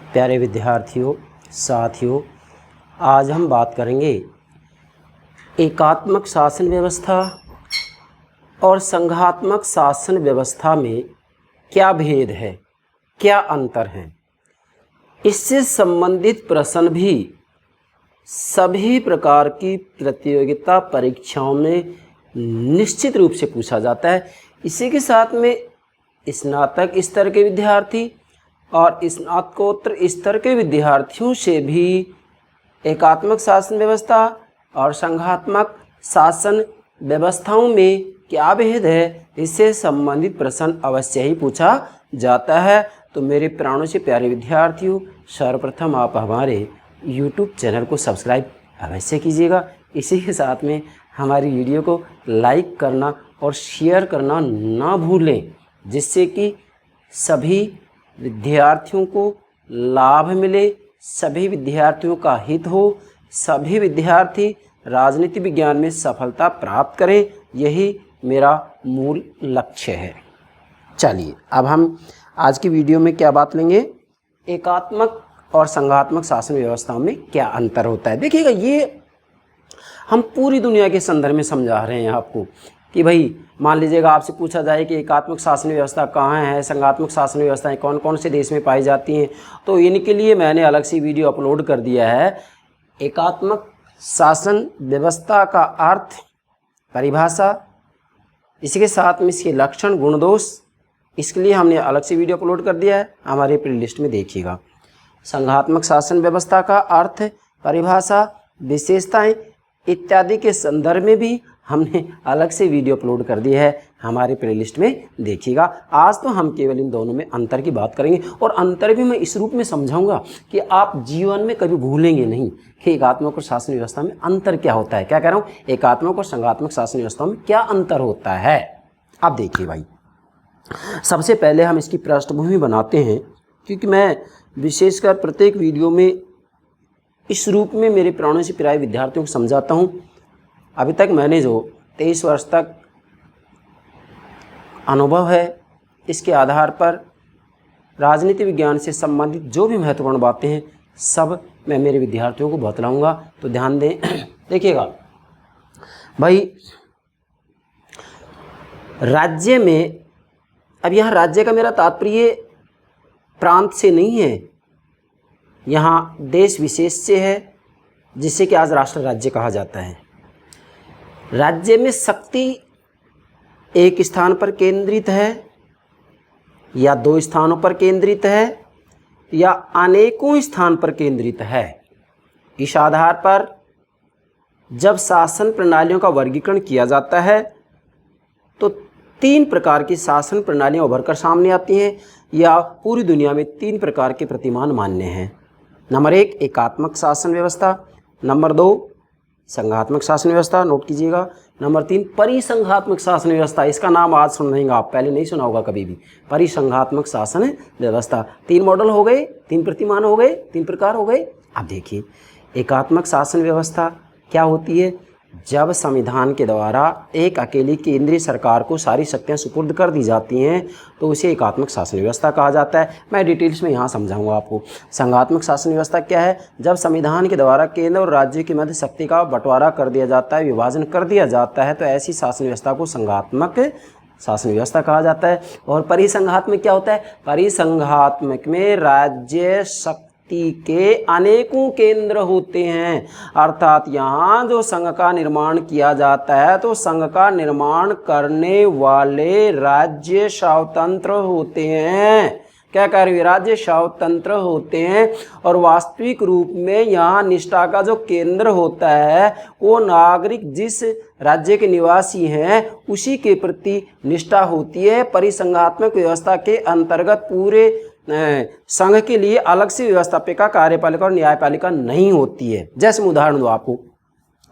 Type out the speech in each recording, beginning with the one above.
प्यारे विद्यार्थियों, साथियों, आज हम बात करेंगे एकात्मक शासन व्यवस्था और संघात्मक शासन व्यवस्था में क्या भेद है, क्या अंतर है। इससे संबंधित प्रश्न भी सभी प्रकार की प्रतियोगिता परीक्षाओं में निश्चित रूप से पूछा जाता है। इसी के साथ में स्नातक स्तर के विद्यार्थी और स्नातकोत्तर स्तर के विद्यार्थियों से भी एकात्मक शासन व्यवस्था और संघात्मक शासन व्यवस्थाओं में क्या भेद है, इससे संबंधित प्रश्न अवश्य ही पूछा जाता है। तो मेरे प्राणों से प्यारे विद्यार्थियों, सर्वप्रथम आप हमारे YouTube चैनल को सब्सक्राइब अवश्य कीजिएगा। इसी के साथ में हमारी वीडियो को लाइक करना और शेयर करना ना भूलें, जिससे कि सभी विद्यार्थियों को लाभ मिले, सभी विद्यार्थियों का हित हो, सभी विद्यार्थी राजनीति विज्ञान में सफलता प्राप्त करें। यही मेरा मूल लक्ष्य है। चलिए अब हम आज की वीडियो में क्या बात लेंगे, एकात्मक और संघात्मक शासन व्यवस्थाओं में क्या अंतर होता है। देखिएगा, ये हम पूरी दुनिया के संदर्भ में समझा रहे हैं आपको कि भाई मान लीजिएगा आपसे पूछा जाए कि एकात्मक शासन व्यवस्था कहाँ है, संघात्मक शासन व्यवस्थाएं कौन कौन से देश में पाई जाती हैं, तो इनके लिए मैंने अलग से वीडियो अपलोड कर दिया है। एकात्मक शासन व्यवस्था का अर्थ, परिभाषा, इसी के साथ में इसके लक्षण, गुण दोष, इसके लिए हमने अलग से वीडियो अपलोड कर दिया है, हमारे प्लेलिस्ट में देखिएगा। संघात्मक शासन व्यवस्था का अर्थ, परिभाषा, विशेषताएं इत्यादि के संदर्भ में भी हमने अलग से वीडियो अपलोड कर दिया है, हमारे प्लेलिस्ट में देखिएगा। आज तो हम केवल इन दोनों में अंतर की बात करेंगे और अंतर भी मैं इस रूप में समझाऊंगा कि आप जीवन में कभी भूलेंगे नहीं कि एकात्मक और शासन व्यवस्था में अंतर क्या होता है। क्या कह रहा हूँ, एकात्मक और संघात्मक शासन व्यवस्था में क्या अंतर होता है। अब देखिए भाई, सबसे पहले हम इसकी पृष्ठभूमि बनाते हैं, क्योंकि मैं विशेषकर प्रत्येक वीडियो में इस रूप में मेरे प्राणों से प्यारे विद्यार्थियों को समझाता हूँ। अभी तक मैंने जो 23 वर्ष तक अनुभव है, इसके आधार पर राजनीति विज्ञान से संबंधित जो भी महत्वपूर्ण बातें हैं सब मैं मेरे विद्यार्थियों को बतलाऊंगा। तो ध्यान दें। देखिएगा भाई, राज्य में, अब यहाँ राज्य का मेरा तात्पर्य प्रांत से नहीं है, यहाँ देश विशेष से है, जिसे कि आज राष्ट्र राज्य कहा जाता है। राज्य में शक्ति एक स्थान पर केंद्रित है या दो स्थानों पर केंद्रित है या अनेकों स्थान पर केंद्रित है। इस आधार पर जब शासन प्रणालियों का वर्गीकरण किया जाता है तो 3 प्रकार की शासन प्रणालियां उभर कर सामने आती हैं, या पूरी दुनिया में 3 प्रकार के प्रतिमान मान्य हैं। नंबर 1 एकात्मक शासन व्यवस्था, नंबर 2 संघात्मक शासन व्यवस्था, नोट कीजिएगा, नंबर 3 परिसंघात्मक शासन व्यवस्था। इसका नाम आज सुन रहेंगे आप, पहले नहीं सुना होगा कभी भी। परिसंघात्मक शासन व्यवस्था। 3 मॉडल हो गए, 3 प्रतिमान हो गए, 3 प्रकार हो गए। अब देखिए, एकात्मक शासन व्यवस्था क्या होती है। जब संविधान के द्वारा एक अकेली केंद्रीय सरकार को सारी शक्तियां सुपुर्द कर दी जाती हैं तो उसे एकात्मक शासन व्यवस्था कहा जाता है। मैं डिटेल्स में यहाँ समझाऊंगा आपको। संघात्मक शासन व्यवस्था क्या है, जब संविधान के द्वारा केंद्र और राज्य के मध्य शक्ति का बंटवारा कर दिया जाता है, विभाजन कर दिया जाता है, तो ऐसी शासन व्यवस्था को संघात्मक शासन व्यवस्था कहा जाता है। और परिसंघात्मक क्या होता है, परिसंघात्मक में राज्य शक्ति के अनेकों केंद्र होते हैं। अर्थात यहाँ जो संघ का निर्माण किया जाता है तो संघ का निर्माण करने वाले राज्य स्वतंत्र होते हैं। क्या कार्य, राज्य स्वतंत्र होते हैं। और वास्तविक रूप में यहाँ निष्ठा का जो केंद्र होता है वो नागरिक जिस राज्य के निवासी हैं उसी के प्रति निष्ठा होती है। परिसंघात्मक व्यवस्था के अंतर्गत पूरे संघ के लिए अलग से व्यवस्थापिका, कार्यपालिका और न्यायपालिका नहीं होती है। जैसे मैं उदाहरण दूँ आपको,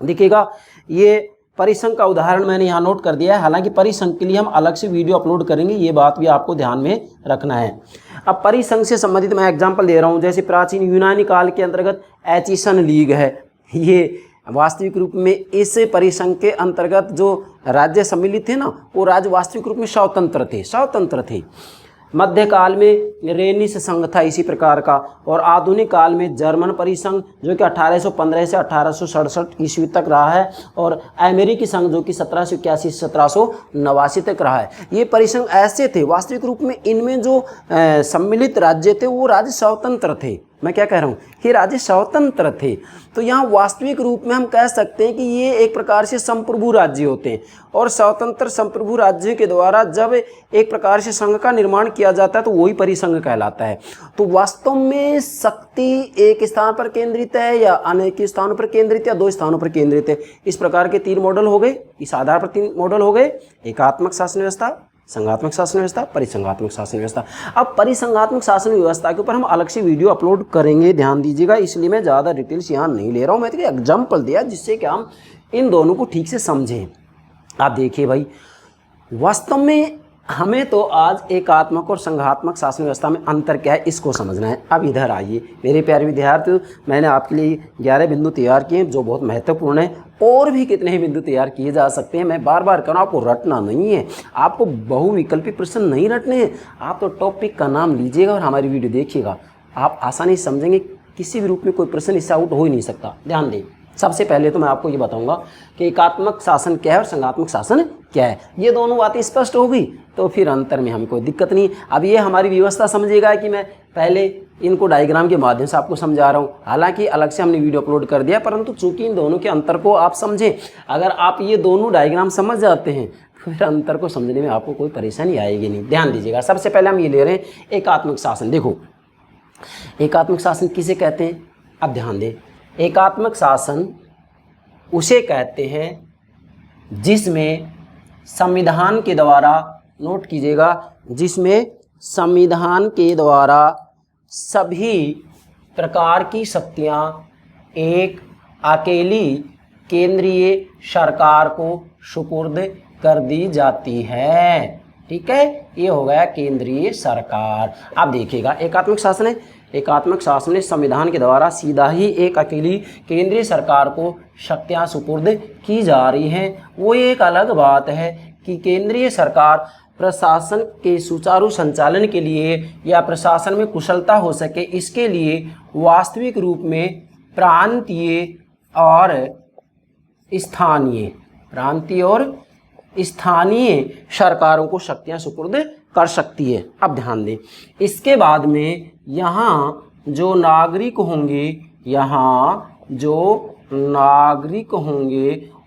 देखिएगा ये परिसंघ का उदाहरण मैंने यहाँ नोट कर दिया है। हालांकि परिसंघ के लिए हम अलग से वीडियो अपलोड करेंगे, ये बात भी आपको ध्यान में रखना है। अब परिसंघ से संबंधित मैं एग्जांपल दे रहा हूँ। जैसे प्राचीन यूनानी काल के अंतर्गत एचिसन लीग है, ये वास्तविक रूप में इस परिसंघ के अंतर्गत जो राज्य सम्मिलित थे ना, वो राज्य वास्तविक रूप में स्वतंत्र थे। मध्यकाल में रेनिस संघ था इसी प्रकार का, और आधुनिक काल में जर्मन परिसंघ जो कि 1815 से 1867 ईस्वी तक रहा है, और अमेरिकी संघ जो कि 1781 से 1789 तक रहा है। ये परिसंघ ऐसे थे, वास्तविक रूप में इनमें जो सम्मिलित राज्य थे वो राज्य स्वतंत्र थे। मैं क्या कह रहा हूँ कि राज्य स्वतंत्र थे। तो यहाँ वास्तविक रूप में हम कह सकते हैं कि ये एक प्रकार से संप्रभु राज्य होते हैं, और स्वतंत्र संप्रभु राज्य के द्वारा जब एक प्रकार से संघ का निर्माण किया जाता है तो वही परिसंघ कहलाता है। तो वास्तव में शक्ति एक स्थान पर केंद्रित है या अनेक स्थानों पर केंद्रित या दो स्थानों पर केंद्रित है। इस प्रकार के 3 मॉडल हो गए, इस आधार पर 3 मॉडल हो गए, एकात्मक शासन व्यवस्था, संघात्मक शासन व्यवस्था, परिसंघात्मक शासन व्यवस्था। अब परिसंघात्मक शासन व्यवस्था के ऊपर हम अलग से वीडियो अपलोड करेंगे, ध्यान दीजिएगा, इसलिए मैं ज़्यादा डिटेल्स यहाँ नहीं ले रहा हूँ। मैं तो एग्जाम्पल दिया जिससे कि हम इन दोनों को ठीक से समझें। आप देखिए भाई, वास्तव में हमें तो आज एकात्मक और संघात्मक शासन व्यवस्था में अंतर क्या है इसको समझना है। अब इधर आइए मेरे प्यारे विद्यार्थियों, मैंने आपके लिए 11 बिंदु तैयार किए हैं जो बहुत महत्वपूर्ण है। और भी कितने ही बिंदु तैयार किए जा सकते हैं। मैं बार बार कह रहा हूँ, आपको रटना नहीं है, आपको बहुविकल्पी प्रश्न नहीं रटने हैं। आप तो टॉपिक का नाम लीजिएगा और हमारी वीडियो देखिएगा, आप आसानी से समझेंगे। किसी भी रूप में कोई प्रश्न इससे आउट हो ही नहीं सकता। ध्यान दें, सबसे पहले तो मैं आपको ये बताऊंगा कि एकात्मक शासन क्या है और संघात्मक शासन क्या है। ये दोनों बातें स्पष्ट हो गई तो फिर अंतर में हमें कोई दिक्कत नहीं। अब ये हमारी व्यवस्था समझिएगा कि मैं पहले इनको डायग्राम के माध्यम से आपको समझा रहा हूँ। हालांकि अलग से हमने वीडियो अपलोड कर दिया, परंतु चूंकि इन दोनों के अंतर को आप समझें, अगर आप ये दोनों डायग्राम समझ जाते हैं फिर अंतर को समझने में आपको कोई परेशानी आएगी नहीं। ध्यान दीजिएगा, सबसे पहले हम ये ले रहे हैं एकात्मक शासन। देखो, एकात्मक शासन किसे कहते हैं? अब ध्यान दें, एकात्मक शासन उसे कहते हैं जिसमें संविधान के द्वारा, नोट कीजिएगा, जिसमें संविधान के द्वारा सभी प्रकार की शक्तियां एक अकेली केंद्रीय सरकार को सुपुर्द कर दी जाती है। ठीक है, ये हो गया केंद्रीय सरकार। अब देखिएगा, एकात्मक शासन है, एकात्मक शासन में संविधान के द्वारा सीधा ही एक अकेली केंद्रीय सरकार को शक्तियां सुपुर्द की जा रही हैं। वो एक अलग बात है कि केंद्रीय सरकार प्रशासन के सुचारू संचालन के लिए या प्रशासन में कुशलता हो सके, इसके लिए वास्तविक रूप में प्रांतीय और स्थानीय सरकारों को शक्तियां सुपुर्द कर सकती है। अब ध्यान दें, इसके बाद में यहाँ जो नागरिक होंगे,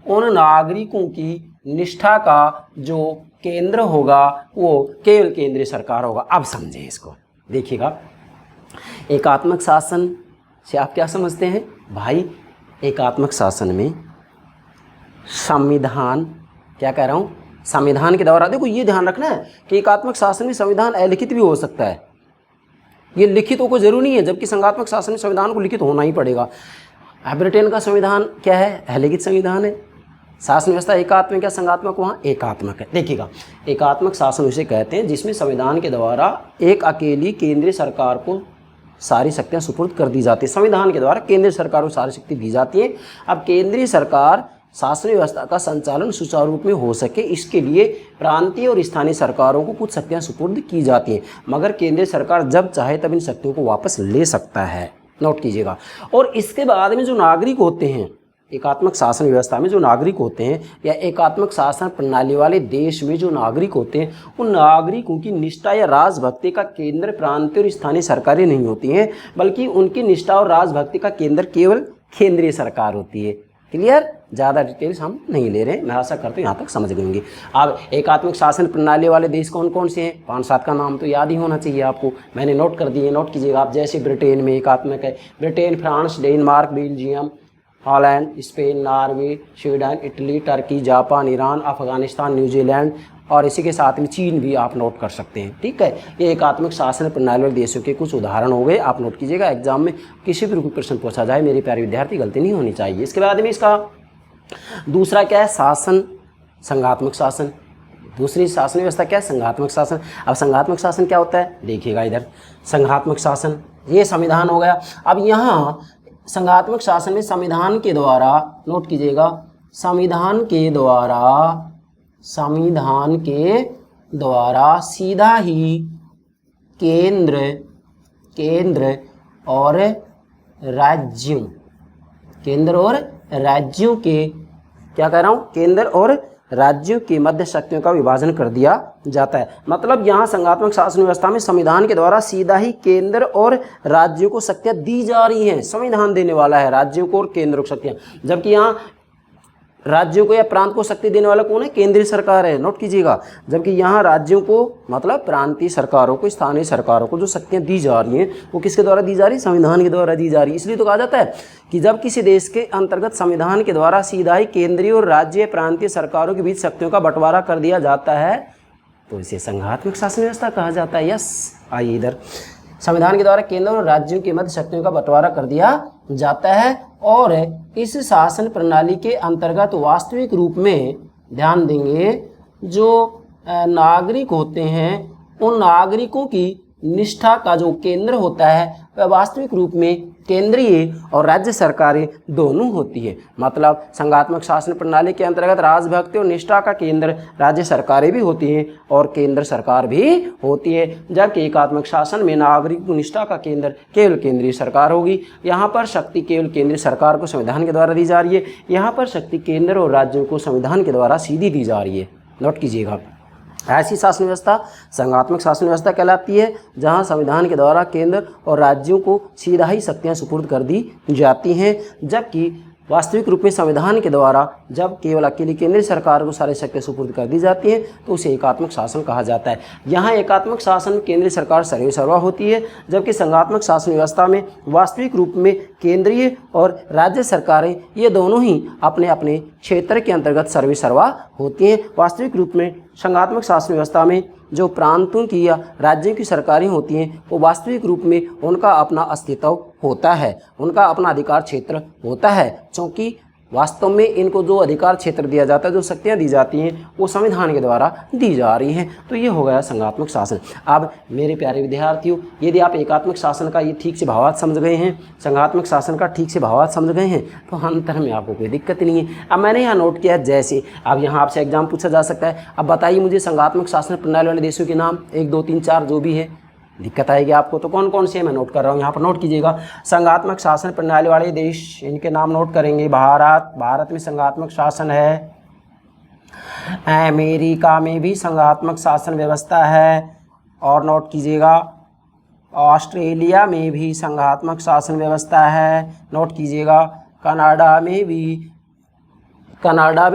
उन नागरिकों की निष्ठा का जो केंद्र होगा वो केवल केंद्रीय सरकार होगा। अब समझें इसको, देखिएगा, एकात्मक शासन से आप क्या समझते हैं भाई? एकात्मक शासन में संविधान, क्या कह रहा हूँ, संविधान के द्वारा, देखो ये ध्यान रखना है कि एकात्मक शासन में संविधान अलिखित भी हो सकता है, ये लिखित को जरूरी नहीं है, जबकि संघात्मक शासन में संविधान को लिखित होना ही पड़ेगा। ब्रिटेन का संविधान क्या है? अलिखित संविधान है। शासन व्यवस्था एकात्मक या संघात्मक? वहाँ एकात्मक है। देखिएगा, एकात्मक शासन उसे कहते हैं जिसमें संविधान के द्वारा एक अकेली केंद्रीय सरकार को सारी शक्तियाँ सुपुर्द कर दी जाती है। संविधान के द्वारा केंद्रीय सरकार को सारी शक्ति दी जाती है। अब केंद्रीय सरकार शासन व्यवस्था का संचालन सुचारू रूप में हो सके, इसके लिए प्रांतीय और स्थानीय सरकारों को कुछ शक्तियां सुपुर्द की जाती हैं, मगर केंद्रीय सरकार जब चाहे तब इन शक्तियों को वापस ले सकता है। नोट कीजिएगा। और इसके बाद में जो नागरिक होते हैं, एकात्मक शासन व्यवस्था में जो नागरिक होते हैं या एकात्मक शासन प्रणाली वाले देश में जो नागरिक होते हैं, उन नागरिकों की निष्ठा या राजभक्ति का केंद्र प्रांतीय और स्थानीय सरकारें नहीं होती हैं, बल्कि उनकी निष्ठा और राजभक्ति का केंद्र केवल केंद्रीय सरकार होती है। क्लियर? ज़्यादा डिटेल्स हम नहीं ले रहे हैं, मैं आशा करता हूँ यहाँ तक समझ गएंगे। अब एकात्मक शासन प्रणाली वाले देश कौन कौन से हैं? 5-7 का नाम तो याद ही होना चाहिए आपको, मैंने नोट कर दिए, नोट कीजिएगा आप। जैसे ब्रिटेन में एकात्मक है, Britain, France, Denmark, Belgium, Holland, Spain, Norway, Sweden, Italy, Turkey, Japan, Iran, Afghanistan, New Zealand, और इसी के साथ में चीन भी आप नोट कर सकते हैं। ठीक है, ये एकात्मक शासन प्रणाली वाले देशों के कुछ उदाहरण हो गए, आप नोट कीजिएगा। एग्जाम में किसी भी रूप प्रश्न पूछा जाए, मेरे प्यारे विद्यार्थी, गलती नहीं होनी चाहिए। इसके बाद में इसका दूसरा क्या है? शासन, संघात्मक शासन। दूसरी शासन व्यवस्था क्या है? संघात्मक शासन। अब संघात्मक शासन क्या होता है? देखिएगा इधर, संघात्मक शासन ये संविधान हो गया। अब यहाँ संघात्मक शासन में संविधान के द्वारा, नोट कीजिएगा, संविधान के द्वारा सीधा ही केंद्र और राज्यों, केंद्र और राज्यों के, क्या कह रहा हूँ, केंद्र और राज्यों की मध्य शक्तियों का विभाजन कर दिया जाता है। मतलब यहाँ संघात्मक शासन व्यवस्था में संविधान के द्वारा सीधा ही केंद्र और राज्यों को शक्तियाँ दी जा रही हैं। संविधान देने वाला है राज्यों को और केंद्र को शक्तियाँ, जबकि यहाँ राज्यों को या प्रांत को शक्ति देने वाला कौन है, केंद्रीय सरकार है, नोट कीजिएगा। जबकि यहाँ राज्यों को मतलब प्रांतीय सरकारों को, स्थानीय सरकारों को जो शक्तियाँ दी जा रही हैं वो किसके द्वारा दी जा रही है, संविधान के द्वारा दी जा रही है। इसलिए तो कहा जाता है कि जब किसी देश के अंतर्गत संविधान के द्वारा सीधा ही केंद्रीय और राज्य प्रांतीय सरकारों के बीच शक्तियों का बंटवारा कर दिया जाता है तो इसे संघात्मक शासन व्यवस्था कहा जाता है। यस, आइए इधर, संविधान के द्वारा केंद्र और राज्यों के मध्य शक्तियों का बंटवारा कर दिया जाता है और इस शासन प्रणाली के अंतर्गत वास्तविक रूप में, ध्यान देंगे, जो नागरिक होते हैं उन नागरिकों की निष्ठा का जो केंद्र होता है वह वास्तविक रूप में केंद्रीय और राज्य सरकारें दोनों होती है। मतलब संघात्मक शासन प्रणाली के अंतर्गत राजभक्ति और निष्ठा का केंद्र राज्य सरकारें भी होती हैं और केंद्र सरकार भी होती है, जबकि एकात्मक शासन में नागरिक निष्ठा का केंद्र केवल केंद्रीय सरकार होगी। यहाँ पर शक्ति केवल केंद्रीय सरकार को संविधान के द्वारा दी जा रही है, यहाँ पर शक्ति केंद्र और राज्यों को संविधान के द्वारा सीधी दी जा रही है। नोट कीजिएगा, ऐसी शासन व्यवस्था संघात्मक शासन व्यवस्था कहलाती है जहां संविधान के द्वारा केंद्र और राज्यों को सीधा ही शक्तियां सुपुर्द कर दी जाती हैं, जबकि वास्तविक रूप में संविधान के द्वारा जब केवल अकेली केंद्रीय सरकार को सारी शक्तियां सुपुर्द कर दी जाती हैं तो उसे एकात्मक शासन कहा जाता है। यहाँ एकात्मक शासन में केंद्रीय सरकार सर्वेसर्वा होती है, जबकि संघात्मक शासन व्यवस्था में वास्तविक रूप में केंद्रीय और राज्य सरकारें ये दोनों ही अपने अपने क्षेत्र के अंतर्गत सर्वेसर्वा होती हैं। वास्तविक रूप में संघात्मक शासन व्यवस्था में जो प्रांतों की या राज्यों की सरकारें होती हैं वो वास्तविक रूप में उनका अपना अस्तित्व होता है, उनका अपना अधिकार क्षेत्र होता है, क्योंकि वास्तव में इनको जो अधिकार क्षेत्र दिया जाता है, जो शक्तियाँ दी जाती हैं वो संविधान के द्वारा दी जा रही हैं। तो ये हो गया संघात्मक शासन। अब मेरे प्यारे विद्यार्थियों, यदि आप एकात्मक शासन का ये ठीक से भावार्थ समझ गए हैं, संघात्मक शासन का ठीक से भावार्थ समझ गए हैं तो अंतर में आपको कोई दिक्कत नहीं है। अब मैंने यहाँ नोट किया है, जैसे अब यहाँ आपसे एग्जाम पूछा जा सकता है, अब बताइए मुझे संघात्मक शासन प्रणाली वाले देशों के नाम, 1 2 3 4 जो भी है, दिक्कत आएगी आपको। तो कौन कौन से मैं नोट कर रहा हूँ, यहाँ पर नोट कीजिएगा। संघात्मक शासन प्रणाली वाले देश, इनके नाम नोट करेंगे। भारत में संघात्मक शासन है, अमेरिका में भी संघात्मक शासन व्यवस्था है, और नोट कीजिएगा ऑस्ट्रेलिया में भी संघात्मक शासन व्यवस्था है, नोट कीजिएगा कनाडा में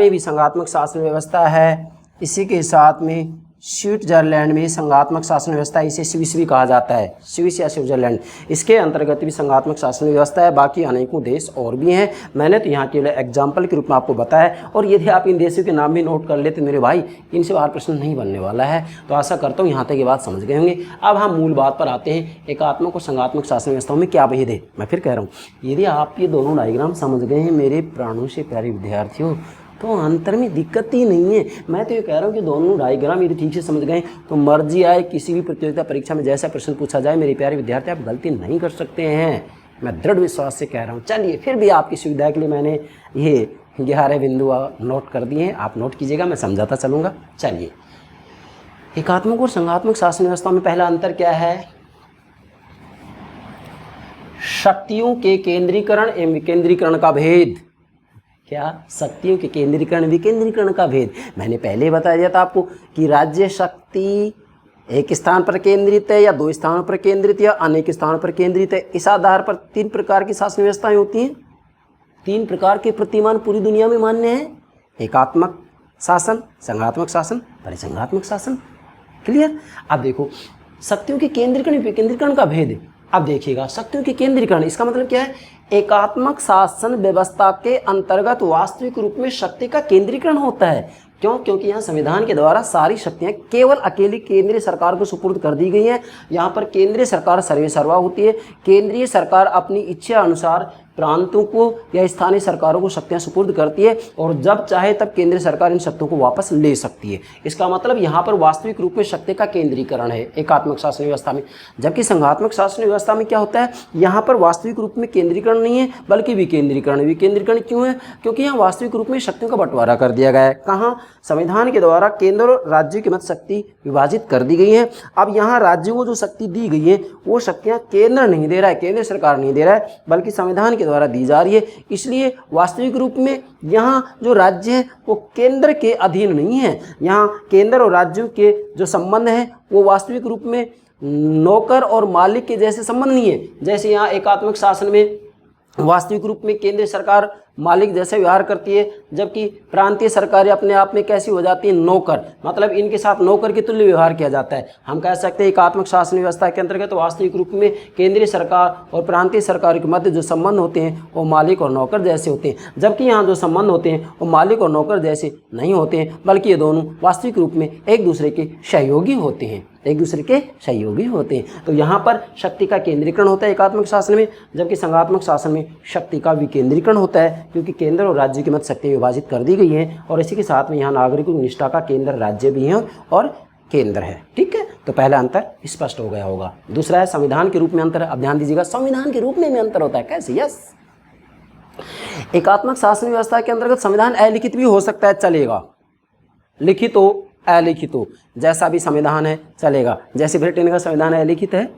भी संघात्मक शासन व्यवस्था है। इसी के साथ में स्विट्जरलैंड में संघात्मक शासन व्यवस्था, इसे स्विस भी कहा जाता है, स्विस या स्विट्जरलैंड, इसके अंतर्गत भी संघात्मक शासन व्यवस्था है। बाकी अनेकों देश और भी हैं, मैंने तो यहाँ केवल एग्जाम्पल के रूप में आपको बताया। और यदि आप इन देशों के नाम भी नोट कर लेते मेरे भाई, इनसे बाहर प्रश्न नहीं बनने वाला है। तो आशा करता हूँ यहाँ तक ये बात समझ गए होंगे। अब हम मूल बात पर आते हैं, एकात्मक और संघात्मक शासन व्यवस्थाओं में क्या भेद है। मैं फिर कह रहा हूँ, यदि आप ये दोनों डायग्राम समझ गए हैं मेरे प्राणों से प्यारे विद्यार्थियों, तो अंतर में दिक्कत ही नहीं है। मैं तो ये कह रहा हूँ कि दोनों डायग्राम यदि ठीक से समझ गए तो मर्जी आए किसी भी प्रतियोगिता परीक्षा में जैसा प्रश्न पूछा जाए, मेरे प्यारे विद्यार्थी आप गलती नहीं कर सकते हैं, मैं दृढ़ विश्वास से कह रहा हूँ। चलिए, फिर भी आपकी सुविधा के लिए मैंने ये 11 बिंदु नोट कर दिए हैं, आप नोट कीजिएगा, मैं समझाता चलूँगा। चलिए, एकात्मक और संघात्मक शासन व्यवस्था में पहला अंतर क्या है, शक्तियों के केंद्रीकरण एवं विकेंद्रीकरण का भेद। क्या, शक्तियों के केंद्रीकरण विकेंद्रीकरण का भेद। मैंने पहले ही बता दिया था आपको कि राज्य शक्ति एक स्थान पर केंद्रित है या 2 स्थानों पर केंद्रित या अनेक स्थानों पर केंद्रित है। इस आधार पर 3 प्रकार की शासन व्यवस्थाएं होती हैं। 3 प्रकार के प्रतिमान पूरी दुनिया में मान्य हैं, एकात्मक शासन, संघात्मक शासन, परिसंघात्मक शासन। क्लियर। अब देखो, शक्तियों के केंद्रीकरण विकेंद्रीकरण का भेद। अब देखिएगा, शक्तियों के केंद्रीकरण, इसका मतलब क्या है, एकात्मक शासन व्यवस्था के अंतर्गत वास्तविक रूप में शक्ति का केंद्रीकरण होता है। क्यों? क्योंकि यहाँ संविधान के द्वारा सारी शक्तियाँ केवल अकेली केंद्रीय सरकार को सुपुर्द कर दी गई हैं। यहाँ पर केंद्रीय सरकार सर्वेसर्वा होती है। केंद्रीय सरकार अपनी इच्छा अनुसार प्रांतों को या स्थानीय सरकारों को शक्तियाँ सुपुर्द करती है और जब चाहे तब केंद्रीय सरकार इन शक्तियों को वापस ले सकती है। इसका मतलब यहाँ पर वास्तविक रूप में शक्ति का केंद्रीकरण है एकात्मक शासन व्यवस्था में। जबकि संघात्मक शासन व्यवस्था में क्या होता है, यहाँ पर वास्तविक रूप में केंद्रीकरण केंद्रीकरण नहीं है बल्कि विकेंद्रीकरण। विकेंद्रीकरण क्यों है? क्योंकि यहाँ वास्तविक रूप में शक्तियों का बंटवारा कर दिया गया है। कहाँ? संविधान के द्वारा केंद्र और राज्यों की मध्य शक्ति विभाजित कर दी गई है। अब यहाँ राज्यों को जो शक्ति दी गई है वो शक्तियाँ केंद्र नहीं दे रहा है, केंद्र सरकार नहीं दे रहा है, बल्कि संविधान के द्वारा दी जा रही है। इसलिए वास्तविक रूप में यहाँ जो राज्य है वो केंद्र के अधीन नहीं है। यहाँ केंद्र और राज्यों के जो संबंध है वो वास्तविक रूप में नौकर और मालिक के जैसे संबंध नहीं है। जैसे यहाँ एकात्मक शासन में वास्तविक रूप में केंद्रीय सरकार मालिक जैसे व्यवहार करती है, जबकि प्रांतीय सरकारें अपने आप में कैसी हो जाती हैं? नौकर। मतलब इनके साथ नौकर के तुल्य व्यवहार किया जाता है। हम कह सकते हैं एकात्मक शासन व्यवस्था के अंतर्गत तो वास्तविक रूप में केंद्रीय सरकार और प्रांतीय सरकार के मध्य जो संबंध होते हैं वो मालिक और नौकर जैसे होते हैं, जबकि यहाँ जो संबंध होते हैं वो मालिक और नौकर जैसे नहीं होते हैं, बल्कि ये दोनों वास्तविक रूप में एक दूसरे के सहयोगी होते हैं, एक दूसरे के सहयोगी होते हैं। तो यहाँ पर शक्ति का केंद्रीकरण होता है एकात्मक शासन में, जबकि संघात्मक शासन में शक्ति का विकेंद्रीकरण होता है, क्योंकि केंद्र और राज्य की मध्य शक्ति विभाजित कर दी गई है। और इसी के साथ में यहाँ नागरिकों की निष्ठा का केंद्र राज्य भी है और केंद्र है। ठीक है, तो पहला अंतर स्पष्ट हो गया होगा। दूसरा है संविधान के रूप में अंतर। अब ध्यान दीजिएगा, संविधान के रूप में अंतर होता है। कैसे? यस, एकात्मक शासन व्यवस्था के अंतर्गत संविधान अलिखित भी हो सकता है, चलेगा। लिखित हो अलिखित हो, जैसा भी संविधान है चलेगा। जैसे ब्रिटेन का संविधान अलिखित है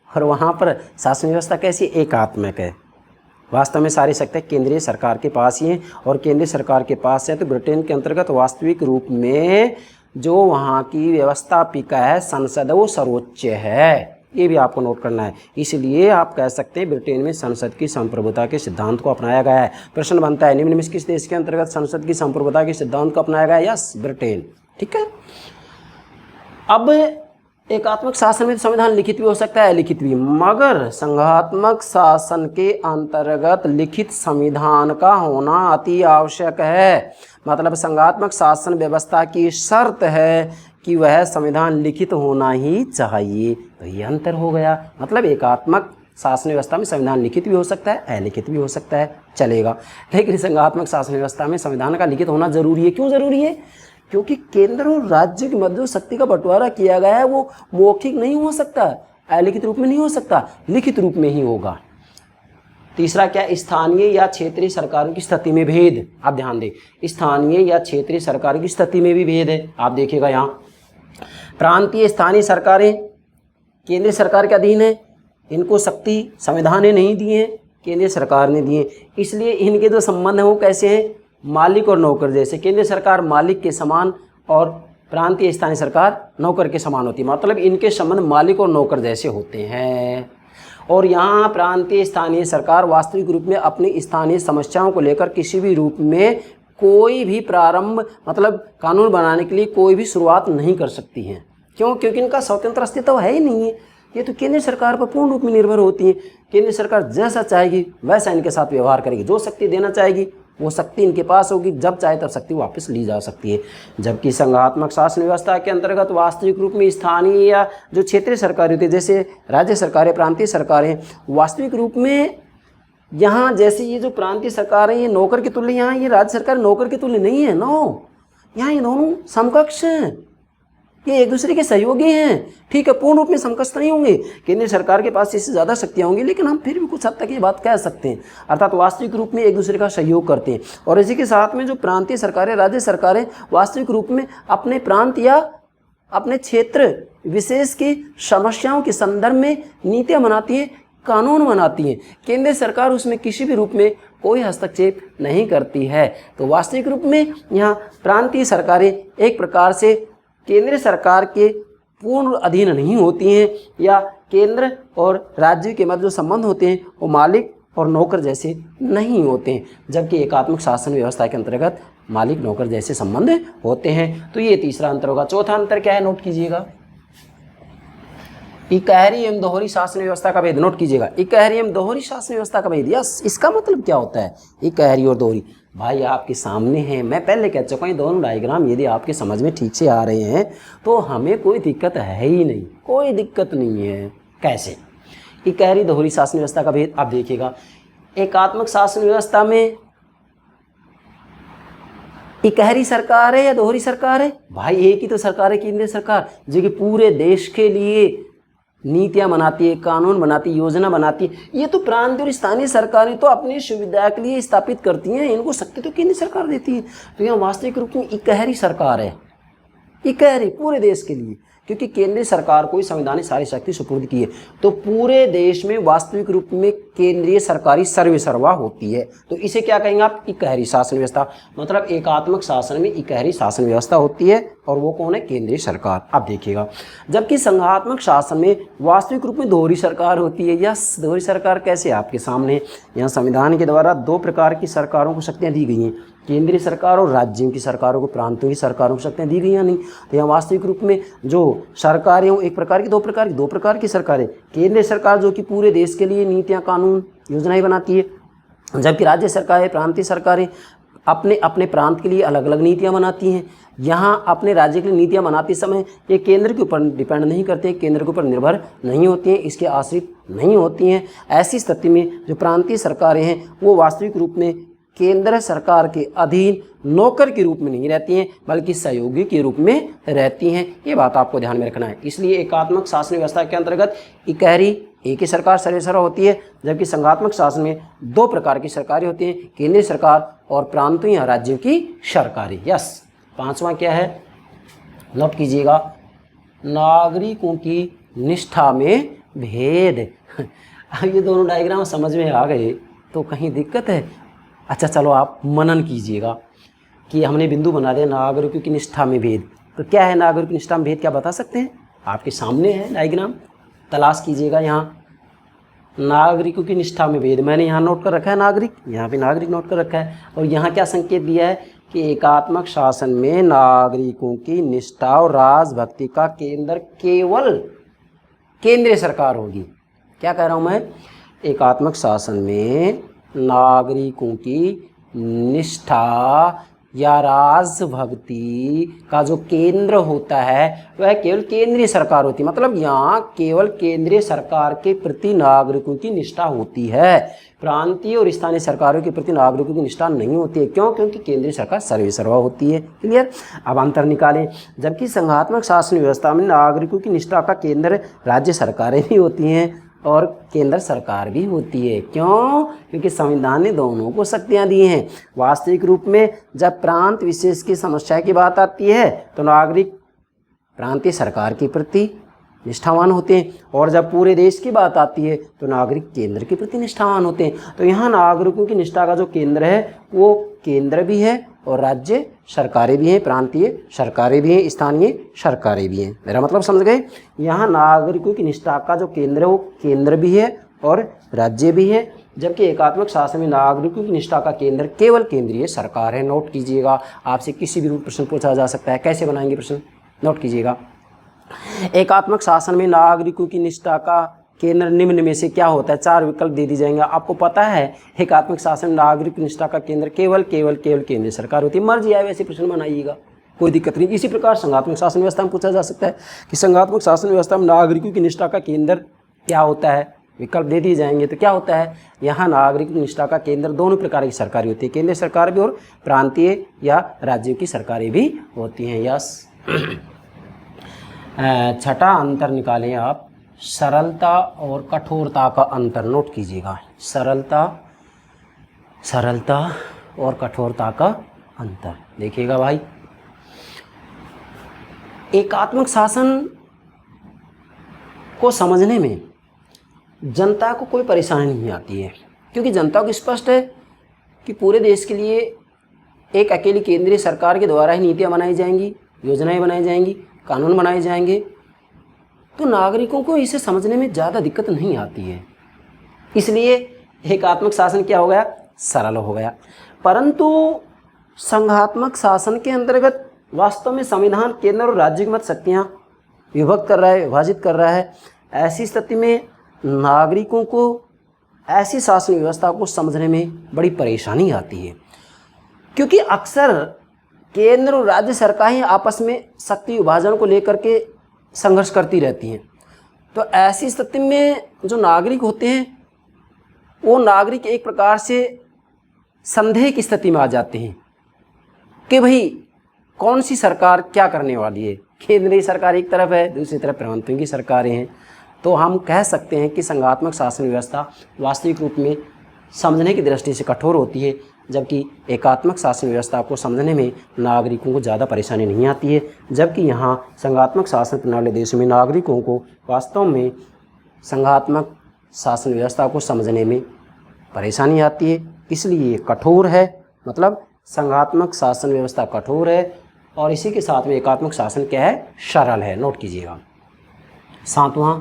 और वहाँ पर शासन व्यवस्था कैसी? एकात्मक है। वास्तव में सारी शक्ति केंद्रीय सरकार के पास ही है, और केंद्रीय सरकार के पास है तो ब्रिटेन के अंतर्गत वास्तविक रूप में जो वहाँ की व्यवस्थापिका है संसद, वो सर्वोच्च है। ये भी आपको नोट करना है। इसलिए आप कह सकते हैं ब्रिटेन में संसद की संप्रभुता के सिद्धांत को अपनाया गया है। प्रश्न बनता है निम्न में किस देश के अंतर्गत संसद की संप्रभुता के सिद्धांत को अपनाया गया है? Yes, Britain. ठीक है। अब एकात्मक शासन में संविधान लिखित भी हो सकता है अलिखित भी, मगर संघात्मक शासन के अंतर्गत लिखित संविधान का होना अति आवश्यक है। मतलब संघात्मक शासन व्यवस्था की शर्त है कि वह संविधान लिखित होना ही चाहिए। तो ये अंतर हो गया। मतलब एकात्मक शासन व्यवस्था में संविधान लिखित भी हो सकता है अलिखित भी हो सकता है, चलेगा। लेकिन संघात्मक शासन व्यवस्था में संविधान का लिखित होना जरूरी है। क्यों जरूरी है? क्योंकि केंद्र और राज्य के मध्य शक्ति का बंटवारा किया गया है वो मौखिक नहीं हो सकता, अलिखित रूप में नहीं हो सकता, लिखित रूप में ही होगा। तीसरा क्या? स्थानीय या क्षेत्रीय सरकारों की स्थिति में भेद। आप ध्यान दें, स्थानीय या क्षेत्रीय सरकारों की स्थिति में भी भेद है। आप देखिएगा यहाँ प्रांतीय स्थानीय सरकारें केंद्रीय सरकार के अधीन है, इनको शक्ति संविधान ने नहीं दी है, केंद्रीय सरकार ने दी है। इसलिए इनके जो संबंध हैं वो कैसे हैं? मालिक और नौकर जैसे। केंद्रीय सरकार मालिक के समान और प्रांतीय स्थानीय सरकार नौकर के समान होती है। मतलब इनके संबंध मालिक और नौकर जैसे होते हैं। और यहाँ प्रांतीय स्थानीय सरकार वास्तविक रूप में अपनी स्थानीय समस्याओं को लेकर किसी भी रूप में कोई भी प्रारंभ मतलब कानून बनाने के लिए कोई भी शुरुआत नहीं कर सकती हैं। क्यों? क्योंकि इनका स्वतंत्र अस्तित्व है ही नहीं है। ये तो केंद्र सरकार पर पूर्ण रूप में निर्भर होती है। केंद्र सरकार जैसा चाहेगी वैसा इनके साथ व्यवहार करेगी। जो शक्ति देना चाहेगी वो शक्ति इनके पास होगी, जब चाहे तब शक्ति वापस ली जा सकती है। जबकि संघात्मक शासन व्यवस्था के अंतर्गत वास्तविक रूप में स्थानीय या जो क्षेत्रीय सरकारें होती है, जैसे राज्य सरकारें, प्रांतीय सरकारें, वास्तविक रूप में यहाँ जैसे ये जो प्रांतीय सरकारें ये नौकर के तुल्य, यहाँ ये राज्य सरकार नौकर के तुल्य नहीं है। नो, यहाँ ये दोनों समकक्ष हैं, ये एक दूसरे के सहयोगी हैं। ठीक है, पूर्ण रूप में समकक्ष नहीं होंगे, केंद्र सरकार के पास इससे ज़्यादा शक्तियाँ होंगी, लेकिन हम फिर भी कुछ हद तक ये बात कह सकते हैं, अर्थात वास्तविक रूप में एक दूसरे का सहयोग करते हैं। और इसी के साथ में जो प्रांतीय सरकारें, राज्य सरकारें वास्तविक रूप में अपने प्रांत या अपने क्षेत्र विशेष की समस्याओं के संदर्भ में नीतियाँ बनाती हैं, कानून बनाती हैं। केंद्र सरकार उसमें किसी भी रूप में कोई हस्तक्षेप नहीं करती है। तो वास्तविक रूप में यहाँ प्रांतीय सरकारें एक प्रकार से केंद्र सरकार के पूर्ण अधीन नहीं होती हैं, या केंद्र और राज्य के मध्य जो संबंध होते हैं वो मालिक और नौकर जैसे नहीं होते हैं। जबकि एकात्मक शासन व्यवस्था के अंतर्गत मालिक नौकर जैसे संबंध होते हैं। तो ये तीसरा अंतर होगा। चौथा अंतर क्या है? नोट कीजिएगा, इकहरी एवं दोहरी शासन व्यवस्था का भेद। नोट कीजिएगा, इकहरी एवं दोहरी शासन व्यवस्था का भेद। यस, इसका मतलब क्या होता है इकहरी और दोहरी? भाई आपके सामने है, मैं पहले कह चुका हूँ, दोनों डायग्राम यदि आपके समझ में ठीक से आ रहे हैं तो हमें कोई दिक्कत है ही नहीं, कोई दिक्कत नहीं है। कैसे? इकहरी दोहरी शासन व्यवस्था का भेद आप देखिएगा। एकात्मक शासन व्यवस्था में इकहरी सरकार है या दोहरी सरकार है? भाई एक ही तो सरकार है, केंद्रीय सरकार, जो कि पूरे देश के लिए नीतियाँ बनाती है, कानून बनाती है, योजना बनाती है, ये तो प्रांतीय और स्थानीय सरकारें तो अपनी सुविधा के लिए स्थापित करती हैं, इनको शक्ति तो केंद्र सरकार देती है। तो यहाँ वास्तविक रूप में इकहरी सरकार है, इकहरी पूरे देश के लिए, क्योंकि केंद्रीय सरकार को ही संवैधानिक सारी शक्ति सुपुर्द की है। तो पूरे देश में वास्तविक रूप में केंद्रीय सरकारी सर्वसर्वा होती है। तो इसे क्या कहेंगे आप? इकहरी शासन व्यवस्था। मतलब एकात्मक शासन में इकहरी शासन व्यवस्था होती है, और वो कौन है? केंद्रीय सरकार। अब देखिएगा, जबकि संघात्मक शासन में वास्तविक रूप में दोहरी सरकार होती है। यह दोहरी सरकार कैसे? आपके सामने यहाँ संविधान के द्वारा दो प्रकार की सरकारों को शक्तियाँ दी गई हैं, केंद्रीय सरकार और राज्यों की सरकारों को, प्रांतों की सरकारों को शक्तियाँ दी गई या नहीं? तो यहाँ वास्तविक रूप में जो सरकारें हो, एक प्रकार की, दो प्रकार की सरकारें। केंद्रीय सरकार जो कि पूरे देश के लिए नीतियाँ, कानून, योजनाएं बनाती है, जबकि राज्य सरकारें, प्रांतीय सरकारें अपने अपने प्रांत के लिए अलग अलग नीतियाँ बनाती हैं। यहाँ अपने राज्य के लिए नीतियाँ बनाते समय ये केंद्र के ऊपर डिपेंड नहीं करते, केंद्र के ऊपर निर्भर नहीं होती हैं, इसके आश्रित नहीं होती हैं। ऐसी स्थिति में जो प्रांतीय सरकारें हैं वो वास्तविक रूप में केंद्र सरकार के अधीन नौकर के रूप में नहीं रहती हैं, बल्कि सहयोगी के रूप में रहती हैं। ये बात आपको ध्यान में रखना है। इसलिए एकात्मक शासन व्यवस्था के अंतर्गत इकहरी एक ही सरकार सर्वसर्वा होती है, जबकि संघात्मक शासन में दो प्रकार की सरकारें होती हैं, केंद्रीय सरकार और प्रांतीय या राज्यों की सरकारें। यस, पांचवा क्या है? नोट कीजिएगा, नागरिकों की निष्ठा में भेद। ये दोनों डायग्राम समझ में आ गए तो कहीं दिक्कत है? अच्छा चलो आप मनन कीजिएगा कि हमने बिंदु बना दिया नागरिकों की निष्ठा में भेद। तो क्या है नागरिकों की निष्ठा में भेद, क्या बता सकते हैं? आपके सामने है डायग्राम, तलाश कीजिएगा। यहाँ नागरिकों की निष्ठा में भेद मैंने यहाँ नोट कर रखा है, नागरिक, यहाँ पे नागरिक नोट कर रखा है, और यहाँ क्या संकेत दिया है कि एकात्मक शासन में नागरिकों की निष्ठा और राजभक्ति का केंद्र केवल केंद्रीय सरकार होगी। क्या कह रहा हूँ मैं? एकात्मक शासन में नागरिकों की निष्ठा या राजभक्ति का जो केंद्र होता है वह केवल केंद्रीय सरकार होती है। मतलब यहाँ केवल केंद्रीय सरकार के प्रति नागरिकों की निष्ठा होती है, प्रांतीय और स्थानीय सरकारों के प्रति नागरिकों की निष्ठा नहीं होती है। क्यों? क्योंकि केंद्रीय सरकार सर्वसर्वा होती है। क्लियर? अब अंतर निकालें। जबकि संघात्मक शासन व्यवस्था में नागरिकों की निष्ठा का केंद्र राज्य सरकारें भी होती हैं और केंद्र सरकार भी होती है। क्यों? क्योंकि संविधान ने दोनों को शक्तियाँ दी हैं। वास्तविक रूप में जब प्रांत विशेष की समस्या की बात आती है तो नागरिक प्रांतीय सरकार के प्रति निष्ठावान होते हैं, और जब पूरे देश की बात आती है तो नागरिक केंद्र के प्रति निष्ठावान होते हैं। तो यहाँ नागरिकों की निष्ठा का जो केंद्र है वो केंद्र भी है और राज्य सरकारें भी हैं, प्रांतीय सरकारें भी हैं, स्थानीय सरकारें भी हैं। मेरा मतलब समझ गए? यहाँ नागरिकों की निष्ठा का जो केंद्र है वो केंद्र भी है और राज्य भी है, जबकि एकात्मक शासन में नागरिकों की निष्ठा का केंद्र केवल केंद्रीय सरकार है। नोट कीजिएगा, आपसे किसी भी रूप प्रश्न पूछा जा सकता है। कैसे बनाएंगे प्रश्न? नोट कीजिएगा, एकात्मक शासन में नागरिकों की निष्ठा का केंद्र निम्न में से क्या होता है? चार विकल्प दे दी जाएंगे। आपको पता है एकात्मक शासन में नागरिक निष्ठा का केंद्र केवल केंद्रीय सरकार होती है। मर्जी आए वैसे प्रश्न बनाइएगा, कोई दिक्कत नहीं। इसी प्रकार संघात्मक शासन व्यवस्था में पूछा जा सकता है कि संघात्मक शासन व्यवस्था में नागरिकों की निष्ठा का केंद्र क्या होता है? विकल्प दे दिए जाएंगे। तो क्या होता है? यहाँ नागरिक निष्ठा का केंद्र दोनों प्रकार की सरकारें होती है, केंद्रीय सरकार भी और प्रांतीय या राज्यों की सरकारें भी होती हैं। यस। छठा अंतर निकालें आप, सरलता और कठोरता का अंतर। नोट कीजिएगा, सरलता और कठोरता का अंतर। देखिएगा भाई, एकात्मक शासन को समझने में जनता को कोई परेशानी नहीं आती है, क्योंकि जनता को स्पष्ट है कि पूरे देश के लिए एक अकेली केंद्रीय सरकार के द्वारा ही नीतियाँ बनाई जाएंगी, योजनाएं बनाई जाएंगी, कानून बनाए जाएंगे। तो नागरिकों को इसे समझने में ज़्यादा दिक्कत नहीं आती है, इसलिए एकात्मक शासन क्या हो गया? सरल हो गया। परंतु संघात्मक शासन के अंतर्गत वास्तव में संविधान केंद्र और राज्य की मत शक्तियाँ विभक्त कर रहा है, विभाजित कर रहा है। ऐसी स्थिति में नागरिकों को ऐसी शासन व्यवस्था को समझने में बड़ी परेशानी आती है, क्योंकि अक्सर केंद्र और राज्य सरकारें आपस में शक्ति विभाजन को लेकर के संघर्ष करती रहती हैं। तो ऐसी स्थिति में जो नागरिक होते हैं वो नागरिक एक प्रकार से संदेह की स्थिति में आ जाते हैं कि भाई कौन सी सरकार क्या करने वाली है। केंद्रीय सरकार एक तरफ है, दूसरी तरफ प्रांतों की सरकारें हैं। तो हम कह सकते हैं कि संघात्मक शासन व्यवस्था वास्तविक रूप में समझने की दृष्टि से कठोर होती है, जबकि एकात्मक शासन व्यवस्था को समझने में नागरिकों को ज़्यादा परेशानी नहीं आती है। जबकि यहाँ संघात्मक शासन प्रणाली देश में नागरिकों को वास्तव में संघात्मक शासन व्यवस्था को समझने में परेशानी आती है, इसलिए ये कठोर है। मतलब संघात्मक शासन व्यवस्था कठोर है और इसी के साथ में एकात्मक शासन क्या है, सरल है। नोट कीजिएगा। 7वां,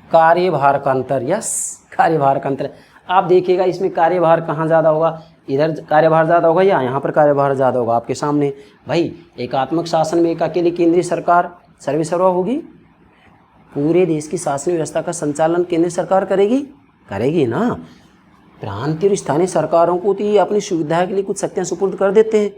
कार्यभार का अंतर। यस, कार्यभार का अंतर। आप देखिएगा इसमें कार्यभार कहाँ ज़्यादा होगा, इधर कार्यभार ज़्यादा होगा या यहाँ पर कार्यभार ज़्यादा होगा आपके सामने। भाई एकात्मक शासन में एक अकेली केंद्रीय सरकार सर्वेसर्वा होगी, पूरे देश की शासन व्यवस्था का संचालन केंद्र सरकार करेगी ना। प्रांतीय और स्थानीय सरकारों को तो ये अपनी सुविधा के लिए कुछ शक्तियाँ सुपुर्द कर देते हैं।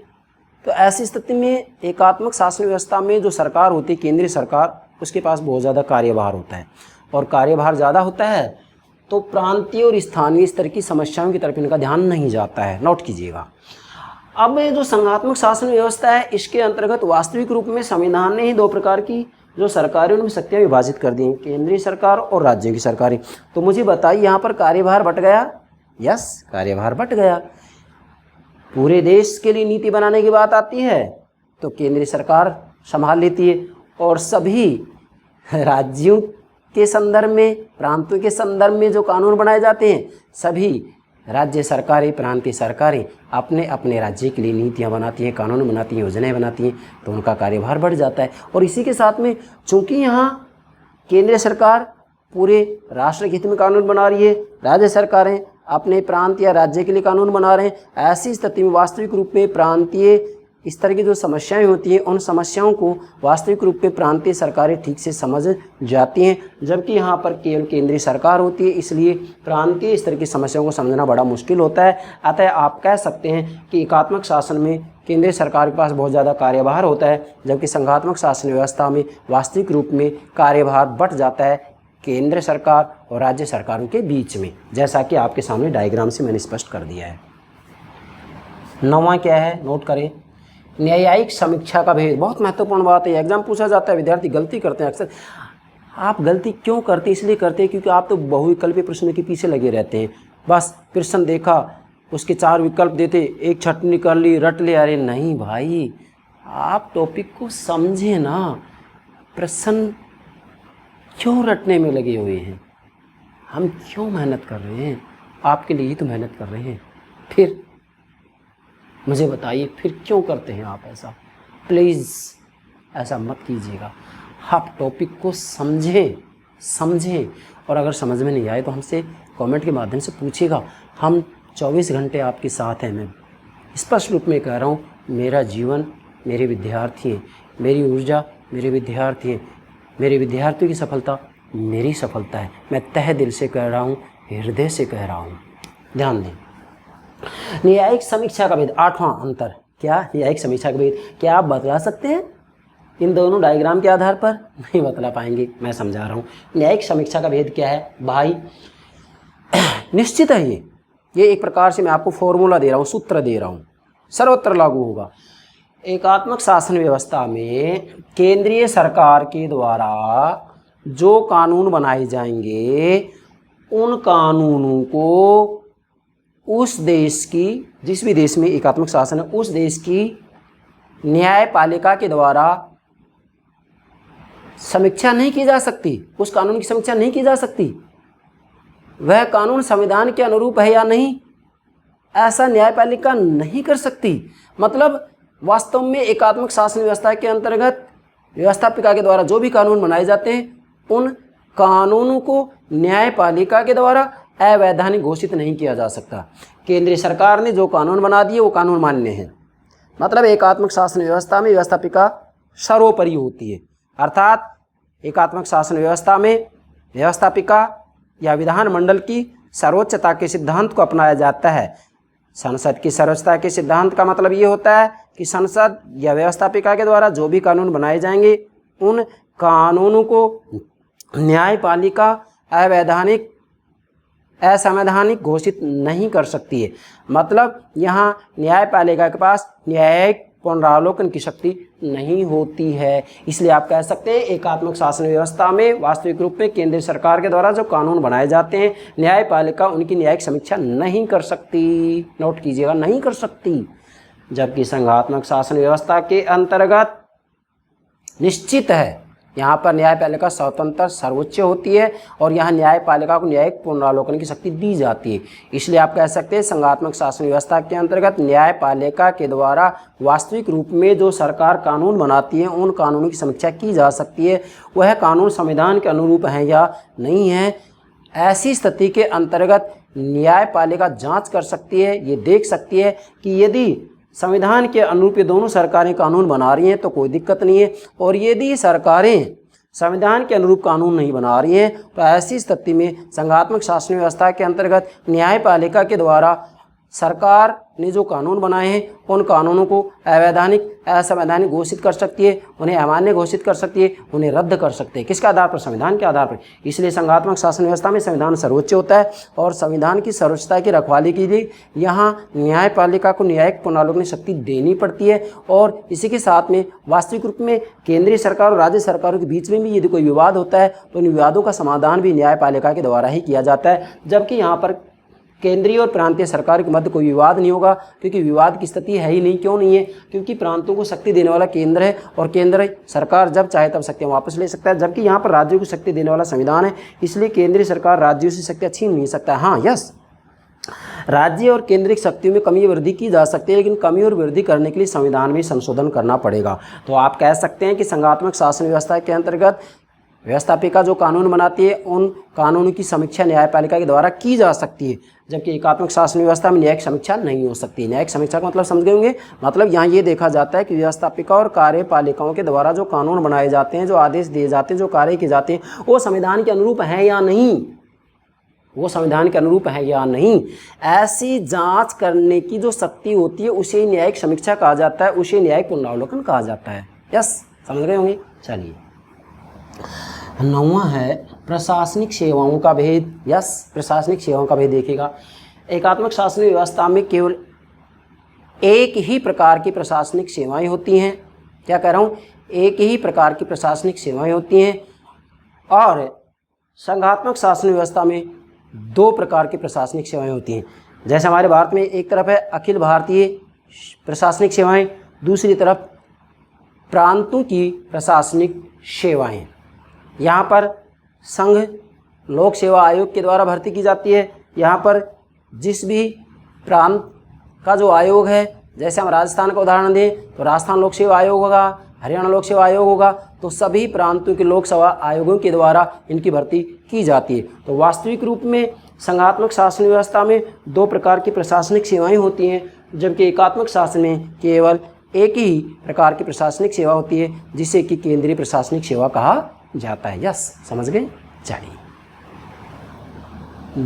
तो ऐसी स्थिति में एकात्मक शासन व्यवस्था में जो सरकार होती है, केंद्रीय सरकार, उसके पास बहुत ज़्यादा कार्यभार होता है और कार्यभार ज़्यादा होता है तो प्रांतीय और स्थानीय स्तर की समस्याओं की तरफ इनका ध्यान नहीं जाता है। नोट कीजिएगा। अब जो संघात्मक शासन व्यवस्था है, इसके अंतर्गत वास्तविक रूप में संविधान ने ही दो प्रकार की जो सरकारें उनमें शक्तियाँ विभाजित कर दी हैं, केंद्रीय सरकार और राज्यों की सरकारें। तो मुझे बताइए यहाँ पर कार्यभार बंट गया? यस, कार्यभार बंट गया। पूरे देश के लिए नीति बनाने की बात आती है तो केंद्रीय सरकार संभाल लेती है और सभी राज्यों के संदर्भ में, प्रांतों के संदर्भ में जो कानून बनाए जाते हैं, सभी राज्य सरकारें, प्रांतीय सरकारें अपने अपने राज्य के लिए नीतियाँ बनाती हैं, कानून बनाती हैं, योजनाएं बनाती हैं, तो उनका कार्यभार बढ़ जाता है। और इसी के साथ में चूँकि यहाँ केंद्रीय सरकार पूरे राष्ट्र के हित में कानून बना रही है, राज्य सरकारें अपने प्रांत या राज्य के लिए कानून बना रहे हैं, ऐसी स्थिति में वास्तविक रूप में प्रांतीय इस तरह की जो समस्याएं होती हैं, उन समस्याओं को वास्तविक रूप में प्रांतीय सरकारें ठीक से समझ जाती हैं, जबकि यहाँ पर केवल केंद्रीय सरकार होती है, इसलिए प्रांतीय स्तर की समस्याओं को समझना बड़ा मुश्किल होता है। अतः आप कह सकते हैं कि एकात्मक शासन में केंद्रीय सरकार के पास बहुत ज़्यादा कार्यभार होता है, जबकि संघात्मक शासन व्यवस्था में वास्तविक रूप में कार्यभार बंट जाता है केंद्र सरकार और राज्य सरकारों के बीच में, जैसा कि आपके सामने डायग्राम से मैंने स्पष्ट कर दिया है। 9वां क्या है, नोट करें, न्यायिक समीक्षा का भेद। बहुत महत्वपूर्ण बात है, एग्जाम पूछा जाता है, विद्यार्थी गलती करते हैं अक्सर। आप गलती क्यों करते हैं? इसलिए करते हैं क्योंकि आप तो बहुविकल्पीय प्रश्नों के पीछे लगे रहते हैं। बस प्रश्न देखा, उसके 4 विकल्प देते, एक छटनी कर ली, रट ले। अरे नहीं भाई, आप टॉपिक को समझे ना, प्रश्न क्यों रटने में लगे हुए हैं? हम क्यों मेहनत कर रहे हैं? आपके लिए ही तो मेहनत कर रहे हैं। फिर मुझे बताइए, फिर क्यों करते हैं आप ऐसा? प्लीज़ ऐसा मत कीजिएगा। आप टॉपिक को समझें और अगर समझ में नहीं आए तो हमसे कमेंट के माध्यम से पूछिएगा। हम 24 घंटे आपके साथ हैं। मैं स्पष्ट रूप में कह रहा हूँ, मेरा जीवन मेरे विद्यार्थी हैं, मेरी ऊर्जा मेरे विद्यार्थी हैं, मेरे विद्यार्थियों की सफलता मेरी सफलता है। मैं तहे दिल से कह रहा हूँ, हृदय से कह रहा हूँ। ध्यान दें। न्यायिक समीक्षा का भेद, 8वां अंतर। क्या न्यायिक समीक्षा का भेद? क्या आप बतला सकते हैं इन दोनों डायग्राम के आधार पर? नहीं बतला पाएंगे, मैं समझा रहा हूँ। न्यायिक समीक्षा का भेद क्या है भाई? निश्चित है ये एक प्रकार से मैं आपको फॉर्मूला दे रहा हूँ, सूत्र दे रहा हूँ, सर्वत्र लागू होगा। एकात्मक शासन व्यवस्था में केंद्रीय सरकार के द्वारा जो कानून बनाए जाएंगे, उन कानूनों को उस देश की, जिस भी देश में एकात्मक शासन है, उस देश की न्यायपालिका के द्वारा समीक्षा नहीं की जा सकती। उस कानून की समीक्षा नहीं की जा सकती। वह कानून संविधान के अनुरूप है या नहीं, ऐसा न्यायपालिका नहीं कर सकती। मतलब वास्तव में एकात्मक शासन व्यवस्था के अंतर्गत व्यवस्थापिका के द्वारा जो भी कानून बनाए जाते हैं, उन कानूनों को न्यायपालिका के द्वारा अवैधानिक घोषित नहीं किया जा सकता। केंद्रीय सरकार ने जो कानून बना दिए वो कानून मान्य हैं। मतलब एकात्मक शासन व्यवस्था में व्यवस्थापिका सर्वोपरि होती है। अर्थात एकात्मक शासन व्यवस्था में व्यवस्थापिका या विधानमंडल की सर्वोच्चता के सिद्धांत को अपनाया जाता है। संसद की सर्वोच्चता के सिद्धांत का मतलब ये होता है कि संसद या व्यवस्थापिका के द्वारा जो भी कानून बनाए जाएंगे, उन कानूनों को न्यायपालिका अवैधानिक, असंवैधानिक घोषित नहीं कर सकती है। मतलब यहाँ न्यायपालिका के पास न्यायिक पुनरावलोकन की शक्ति नहीं होती है। इसलिए आप कह सकते हैं एकात्मक शासन व्यवस्था में वास्तविक रूप में केंद्र सरकार के द्वारा जो कानून बनाए जाते हैं, न्यायपालिका उनकी न्यायिक समीक्षा नहीं कर सकती। नोट कीजिएगा, नहीं कर सकती। जबकि संघात्मक शासन व्यवस्था के अंतर्गत निश्चित है यहाँ पर न्यायपालिका स्वतंत्र सर्वोच्च होती है और यहाँ न्यायपालिका को न्यायिक पुनरावलोकन की शक्ति दी जाती है। इसलिए आप कह सकते हैं संघात्मक शासन व्यवस्था के अंतर्गत न्यायपालिका के द्वारा वास्तविक रूप में जो सरकार कानून बनाती है उन कानूनों की समीक्षा की जा सकती है, वह कानून संविधान के अनुरूप हैं या नहीं है। ऐसी स्थिति के अंतर्गत न्यायपालिका जाँच कर सकती है, ये देख सकती है कि यदि संविधान के अनुरूप ये दोनों सरकारें कानून बना रही हैं तो कोई दिक्कत नहीं है, और यदि सरकारें संविधान के अनुरूप कानून नहीं बना रही हैं तो ऐसी स्थिति में संघात्मक शासन व्यवस्था के अंतर्गत न्यायपालिका के द्वारा सरकार ने जो कानून बनाए हैं उन कानूनों को अवैधानिक, असंवैधानिक घोषित कर सकती है, उन्हें अमान्य घोषित कर सकती है, उन्हें रद्द कर सकते हैं। किसके आधार पर? संविधान के आधार पर। इसलिए संघात्मक शासन व्यवस्था में संविधान सर्वोच्च होता है और संविधान की सर्वोच्चता की रखवाली के लिए यहाँ न्यायपालिका को न्यायिक पुनरावलोकन की शक्ति देनी पड़ती है। और इसी के साथ में वास्तविक रूप में केंद्रीय सरकार और राज्य सरकारों के बीच में भी यदि कोई विवाद होता है तो उन विवादों का समाधान भी न्यायपालिका के द्वारा ही किया जाता है। जबकि यहाँ पर केंद्रीय और प्रांतीय सरकार के मध्य कोई विवाद नहीं होगा, क्योंकि विवाद की स्थिति है ही नहीं। क्यों नहीं है? क्योंकि प्रांतों को शक्ति देने वाला केंद्र है और केंद्र सरकार जब चाहे तब शक्तियाँ वापस ले सकता है। जबकि यहाँ पर राज्यों को शक्ति देने वाला संविधान है, इसलिए केंद्रीय सरकार राज्यों से शक्तियाँ छीन नहीं सकता। हाँ, यस, राज्य और केंद्रीय शक्तियों में कमी वृद्धि की जा सकती है, लेकिन कमी और वृद्धि करने के लिए संविधान में संशोधन करना पड़ेगा। तो आप कह सकते हैं कि संघात्मक शासन व्यवस्था के अंतर्गत व्यवस्थापिका जो कानून बनाती है उन कानूनों की समीक्षा न्यायपालिका के द्वारा की जा सकती है, जबकि एकात्मक शासन व्यवस्था में न्यायिक समीक्षा नहीं हो सकती। न्यायिक समीक्षा का मतलब समझ गए होंगे। मतलब यहाँ ये देखा जाता है कि व्यवस्थापिका और कार्यपालिकाओं के द्वारा जो कानून बनाए जाते हैं, जो आदेश दिए जाते हैं, जो कार्य किए जाते हैं, वो संविधान के अनुरूप हैं या नहीं, वो संविधान के अनुरूप है या नहीं, ऐसी जांच करने की जो शक्ति होती है उसे न्यायिक समीक्षा कहा जाता है, उसे न्यायिक पुनरावलोकन कहा जाता है। यस, समझ गए होंगे। चलिए, 9वां है प्रशासनिक सेवाओं का भेद। यस, प्रशासनिक सेवाओं का भेद देखिएगा। एकात्मक शासन व्यवस्था में केवल एक ही प्रकार की प्रशासनिक सेवाएं होती हैं। क्या कह रहा हूँ? एक ही प्रकार की प्रशासनिक सेवाएं होती हैं। और संघात्मक शासन व्यवस्था में 2 प्रकार की प्रशासनिक सेवाएं होती हैं। जैसे हमारे भारत में एक तरफ है अखिल भारतीय प्रशासनिक सेवाएं, दूसरी तरफ प्रांतों की प्रशासनिक सेवाएं। यहाँ पर संघ लोक सेवा आयोग के द्वारा भर्ती की जाती है। यहाँ पर जिस भी प्रांत का जो आयोग है, जैसे हम राजस्थान का उदाहरण दें तो राजस्थान लोक सेवा आयोग होगा, हरियाणा लोक सेवा आयोग होगा, तो सभी प्रांतों के लोक सेवा आयोगों के द्वारा इनकी भर्ती की जाती है। तो वास्तविक रूप में संघात्मक शासन व्यवस्था में 2 प्रकार की प्रशासनिक सेवाएं होती हैं, जबकि एकात्मक शासन में केवल एक ही प्रकार की प्रशासनिक सेवा होती है, जिसे कि केंद्रीय प्रशासनिक सेवा कहा जाता है। यस, समझ गए। चलिए,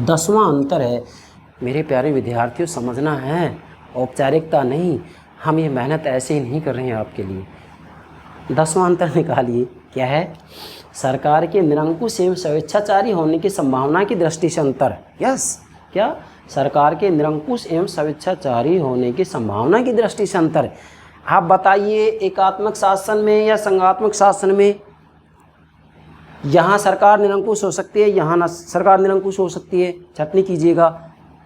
10वां अंतर है मेरे प्यारे विद्यार्थियों, समझना है, औपचारिकता नहीं। हम ये मेहनत ऐसे ही नहीं कर रहे हैं आपके लिए। 10वां अंतर निकालिए, क्या है? सरकार के निरंकुश एवं स्वेच्छाचारी होने की संभावना की दृष्टि से अंतर। यस, क्या? सरकार के निरंकुश एवं स्वेच्छाचारी होने की संभावना की दृष्टि से अंतर। आप बताइए, एकात्मक शासन में या संघात्मक शासन में यहाँ सरकार निरंकुश हो सकती है, यहाँ ना सरकार निरंकुश हो सकती है? चटनी कीजिएगा,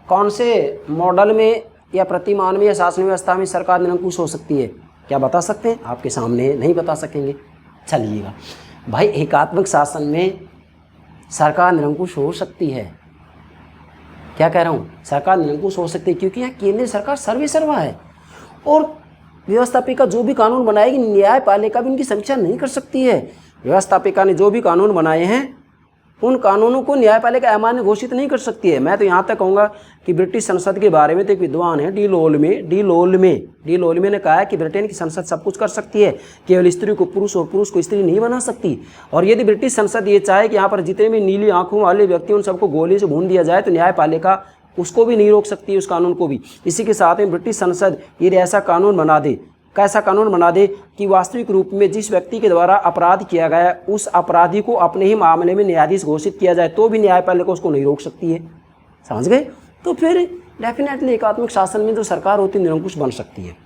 कौन से मॉडल में या प्रतिमान में या शासन व्यवस्था में सरकार निरंकुश हो सकती है? क्या बता सकते हैं? आपके सामने नहीं बता सकेंगे। चलिएगा भाई, एकात्मक शासन में सरकार निरंकुश हो सकती है। क्या कह रहा हूँ? सरकार निरंकुश हो सकती है, क्योंकि यहाँ केंद्रीय सरकार सर्वेसर्वा है और व्यवस्थापिका जो भी कानून बनाएगी न्यायपालिका भी उनकी समीक्षा नहीं कर सकती है। व्यवस्थापिका ने जो भी कानून बनाए हैं उन कानूनों को न्यायपालिका अमान्य घोषित नहीं कर सकती है। मैं तो यहाँ तक कहूँगा कि ब्रिटिश संसद के बारे में तो एक विद्वान है डी लोलमे ने कहा है कि ब्रिटेन की संसद सब कुछ कर सकती है, केवल स्त्री को पुरुष और पुरुष को स्त्री नहीं बना सकती। और यदि ब्रिटिश संसद ये चाहे कि यहाँ पर जितने भी नीली आंखों वाले व्यक्ति उन सबको गोली से भून दिया जाए तो न्यायपालिका उसको भी नहीं रोक सकती, उस कानून को भी। इसी के साथ में ब्रिटिश संसद यदि ऐसा कानून बना दे, कैसा कानून बना दे कि वास्तविक रूप में जिस व्यक्ति के द्वारा अपराध किया गया उस अपराधी को अपने ही मामले में न्यायाधीश घोषित किया जाए, तो भी न्यायपालिका उसको नहीं रोक सकती है। समझ गए? तो फिर डेफिनेटली एकात्मक शासन में जो सरकार होती है निरंकुश बन सकती है।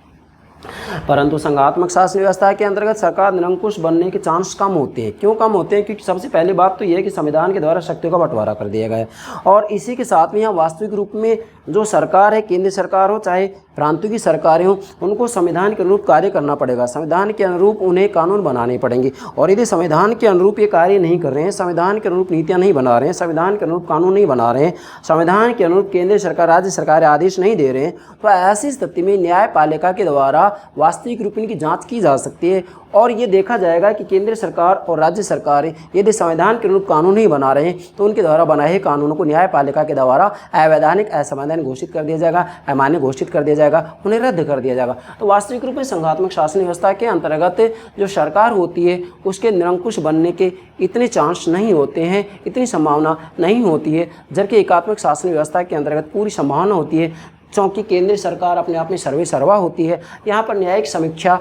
परंतु संघात्मक शासन व्यवस्था के अंतर्गत सरकार निरंकुश बनने के चांस कम होते हैं। क्यों कम होते हैं? क्योंकि सबसे पहली बात तो यह है कि संविधान के द्वारा शक्तियों का बंटवारा कर दिया गया है, और इसी के साथ में यहाँ वास्तविक रूप में जो सरकार है, केंद्र सरकार हो चाहे प्रांतों की सरकारें हों, उनको संविधान के अनुरूप कार्य करना पड़ेगा। संविधान के अनुरूप उन्हें कानून बनाने पड़ेंगे, और यदि संविधान के अनुरूप ये कार्य नहीं कर रहे हैं, संविधान के अनुरूप नीतियाँ नहीं बना रहे हैं, संविधान के अनुरूप कानून नहीं बना रहे हैं, संविधान के अनुरूप केंद्र सरकार राज्य सरकार आदेश नहीं दे रहे हैं, तो ऐसी स्थिति में न्यायपालिका के द्वारा वास्तविक रूप इनकी जांच की जा सकती है, और ये देखा जाएगा कि केंद्र सरकार और राज्य सरकारें यदि संविधान के अनुरूप कानून नहीं बना रहे हैं तो उनके द्वारा बनाए कानूनों को न्यायपालिका के द्वारा अवैधानिक, असंवैधानिक घोषित कर दिया जाएगा, अमान्य घोषित कर दिया जाएगा, उन्हें रद्द कर दिया जाएगा। तो वास्तविक रूप में संघात्मक शासन व्यवस्था के अंतर्गत जो सरकार होती है उसके निरंकुश बनने के इतने चांस नहीं होते हैं, इतनी संभावना नहीं होती है, जबकि एकात्मक शासन व्यवस्था के अंतर्गत पूरी संभावना होती है, क्योंकि केंद्र सरकार अपने आप में सर्वे सर्वा होती है। यहाँ पर न्यायिक समीक्षा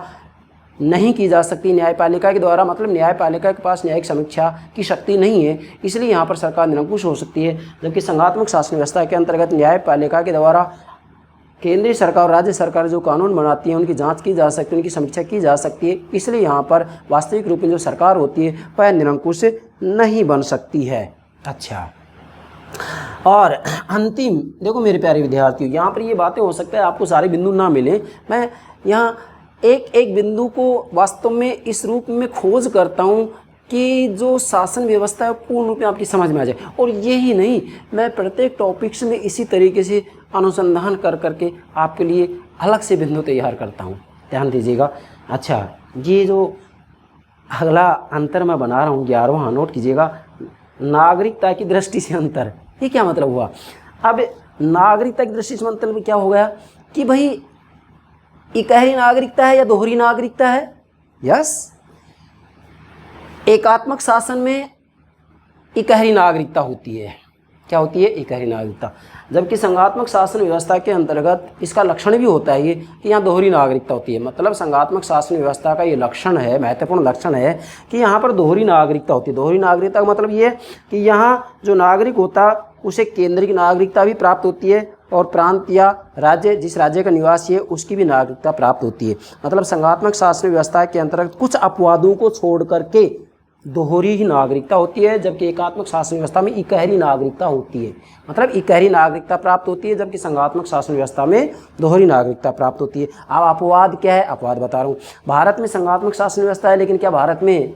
नहीं की जा सकती न्यायपालिका के द्वारा, मतलब न्यायपालिका के पास न्यायिक समीक्षा की शक्ति नहीं है, इसलिए यहाँ पर सरकार निरंकुश हो सकती है। जबकि संघात्मक शासन व्यवस्था के अंतर्गत न्यायपालिका के द्वारा केंद्रीय सरकार और राज्य सरकार जो कानून बनाती है उनकी जांच की जा सकती है, उनकी समीक्षा की जा सकती है, इसलिए यहाँ पर वास्तविक रूप में जो सरकार होती है वह निरंकुश नहीं बन सकती है। अच्छा, और अंतिम देखो मेरे प्यारे विद्यार्थियों, यहाँ पर ये बातें हो सकता है आपको सारे बिंदु ना मिले, मैं यहाँ एक एक बिंदु को वास्तव में इस रूप में खोज करता हूँ कि जो शासन व्यवस्था है पूर्ण रूप में आपकी समझ में आ जाए। और यही नहीं, मैं प्रत्येक टॉपिक्स में इसी तरीके से अनुसंधान कर करके आपके लिए अलग से बिंदु तैयार करता हूँ, ध्यान दीजिएगा। अच्छा, ये जो अगला अंतर मैं बना रहा हूँ 11वां, नोट कीजिएगा, नागरिकता की दृष्टि से अंतर। ये क्या मतलब हुआ? अब नागरिकता की दृष्टि से अंतर में क्या हो गया कि भाई इकहरी नागरिकता है या दोहरी नागरिकता है? यस, एकात्मक शासन में इकहरी नागरिकता होती है। क्या होती है? इकहरी नागरिकता। जबकि संघात्मक शासन व्यवस्था के अंतर्गत इसका लक्षण भी होता है ये कि यहाँ दोहरी नागरिकता होती है। मतलब संघात्मक शासन व्यवस्था का ये लक्षण है, महत्वपूर्ण लक्षण है कि यहाँ पर दोहरी नागरिकता होती है। दोहरी नागरिकता का मतलब ये है कि यहाँ जो नागरिक होता उसे केंद्र की नागरिकता भी प्राप्त होती है, और प्रांत या राज्य जिस राज्य का निवासी है उसकी भी नागरिकता प्राप्त होती है। मतलब संघात्मक शासन व्यवस्था के अंतर्गत कुछ अपवादों को छोड़ करके दोहरी ही नागरिकता होती है, जबकि एकात्मक शासन व्यवस्था में इकहरी नागरिकता होती है। मतलब इकहरी नागरिकता प्राप्त होती है, जबकि संघात्मक शासन व्यवस्था में दोहरी नागरिकता प्राप्त होती है। अब अपवाद क्या है? अपवाद बता रहा हूँ। भारत में संघात्मक शासन व्यवस्था है, लेकिन क्या भारत में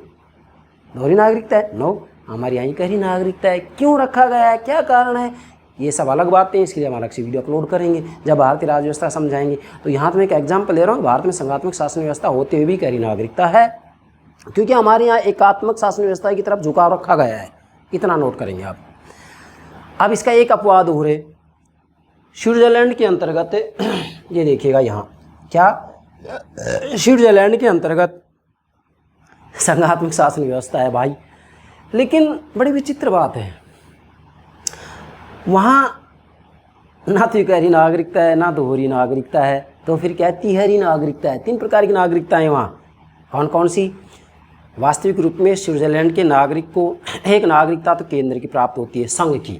दोहरी नागरिकता है? नो, हमारे यहाँ इकहरी नागरिकता है। क्यों रखा गया है, क्या कारण है, ये सब अलग बातें हैं, इसके लिए हम अलग से वीडियो अपलोड करेंगे जब भारतीय राज्य व्यवस्था समझाएंगे। तो यहाँ तो मैं एक एग्जाम्पल ले रहा हूँ, भारत में संघात्मक शासन व्यवस्था होते हुए भी इकहरी नागरिकता है, क्योंकि हमारे यहाँ एकात्मक शासन व्यवस्था की तरफ झुकाव रखा गया है। इतना नोट करेंगे आप। अब इसका एक अपवाद हो रहे स्विट्जरलैंड के अंतर्गत, ये देखिएगा यहाँ क्या, स्विट्जरलैंड के अंतर्गत संघात्मक शासन व्यवस्था है भाई, लेकिन बड़ी विचित्र बात है, वहाँ ना तो इकहरी नागरिकता है ना दोहरी नागरिकता है, तो फिर क्या है? तिहरी नागरिकता है। 3 प्रकार की नागरिकताएं वहाँ। कौन कौन सी? वास्तविक रूप में स्विट्जरलैंड के नागरिक को एक नागरिकता तो केंद्र की प्राप्त होती है, संघ की।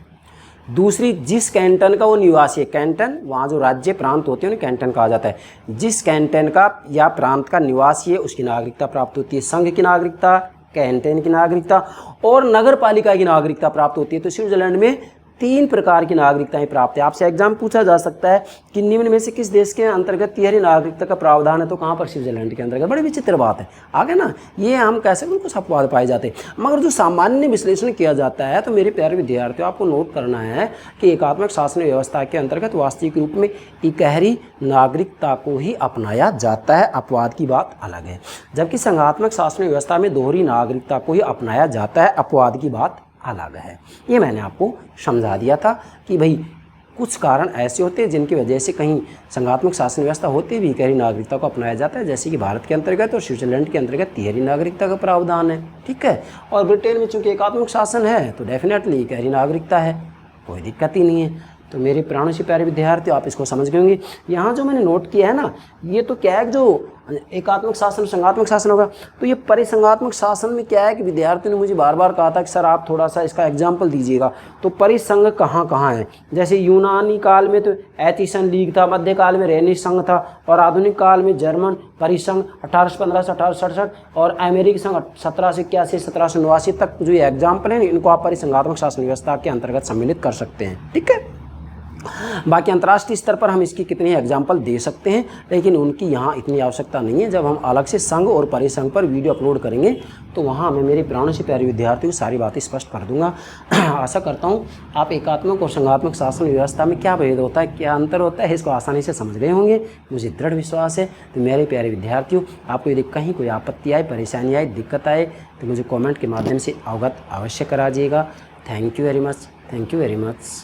दूसरी, जिस कैंटन का वो निवासी है, कैंटन वहाँ जो राज्य प्रांत होते हैं उन्हें कैंटन कहा जाता है, जिस कैंटन का या प्रांत का निवासी है उसकी नागरिकता प्राप्त होती है, संघ की नागरिकता, कैंटन की नागरिकता और नगर पालिका की नागरिकता प्राप्त होती है। तो स्विट्जरलैंड में 3 प्रकार की नागरिकताएं प्राप्त है। आपसे एग्जाम पूछा जा सकता है कि निम्न में से किस देश के अंतर्गत तिहरी नागरिकता का प्रावधान है, तो कहाँ पर? स्विट्जरलैंड के अंतर्गत। बड़ी विचित्र बात है, आगे ना ये हम कैसे कुछ अपवाद पाए जाते हैं, मगर जो सामान्य विश्लेषण किया जाता है, तो मेरे प्यारे विद्यार्थियों आपको नोट करना है कि एकात्मक शासन व्यवस्था के अंतर्गत वास्तविक रूप में इकहरी नागरिकता को ही अपनाया जाता है, अपवाद की बात अलग है। जबकि संघात्मक शासन व्यवस्था में दोहरी नागरिकता को ही अपनाया जाता है, अपवाद की बात अलग है। ये मैंने आपको समझा दिया था कि भाई कुछ कारण ऐसे होते हैं जिनकी वजह से कहीं संघात्मक शासन व्यवस्था होते हुए इकहरी नागरिकता को अपनाया जाता है, जैसे कि भारत के अंतर्गत और स्विट्जरलैंड के अंतर्गत तिहरी नागरिकता का प्रावधान है, ठीक है। और ब्रिटेन में चूंकि एकात्मक शासन है तो डेफिनेटली इकहरी नागरिकता है, कोई दिक्कत ही नहीं है। तो मेरे प्राणों से प्यारे विद्यार्थियों, आप इसको समझ गए होंगे। यहाँ जो मैंने नोट किया है ना, ये तो क्या है, जो एकात्मक शासन संघात्मक शासन होगा, तो ये परिसंघात्मक शासन में क्या है कि विद्यार्थियों ने मुझे बार बार कहा था कि सर आप थोड़ा सा इसका एग्जाम्पल दीजिएगा। तो परिसंघ कहाँ कहाँ है, जैसे यूनानी काल में तो एथेंस लीग था, मध्यकाल में रेनिस संघ था, और आधुनिक काल में जर्मन परिसंघ 1815 से 1867 और अमेरिकी संघ 1781 से 1789 तक जो ये एग्जाम्पल है, इनको आप परिसंघात्मक शासन व्यवस्था के अंतर्गत सम्मिलित कर सकते हैं। ठीक है, बाकी अंतर्राष्ट्रीय स्तर पर हम इसकी कितनी एग्जाम्पल दे सकते हैं, लेकिन उनकी यहाँ इतनी आवश्यकता नहीं है। जब हम अलग से संघ और परिसंघ पर वीडियो अपलोड करेंगे तो वहाँ मैं मेरे प्राणों से प्यारे विद्यार्थियों को सारी बातें स्पष्ट कर दूंगा। आशा करता हूँ आप एकात्मक और संघात्मक शासन व्यवस्था में क्या भेद होता है, क्या अंतर होता है, इसको आसानी से समझ रहे होंगे, मुझे दृढ़ विश्वास है। तो मेरे प्यारे विद्यार्थियों, आपको यदि कहीं कोई आपत्ति आए, परेशानी आए, दिक्कत आए, तो मुझे कॉमेंट के माध्यम से अवगत अवश्य कराइएगा। Thank you very much.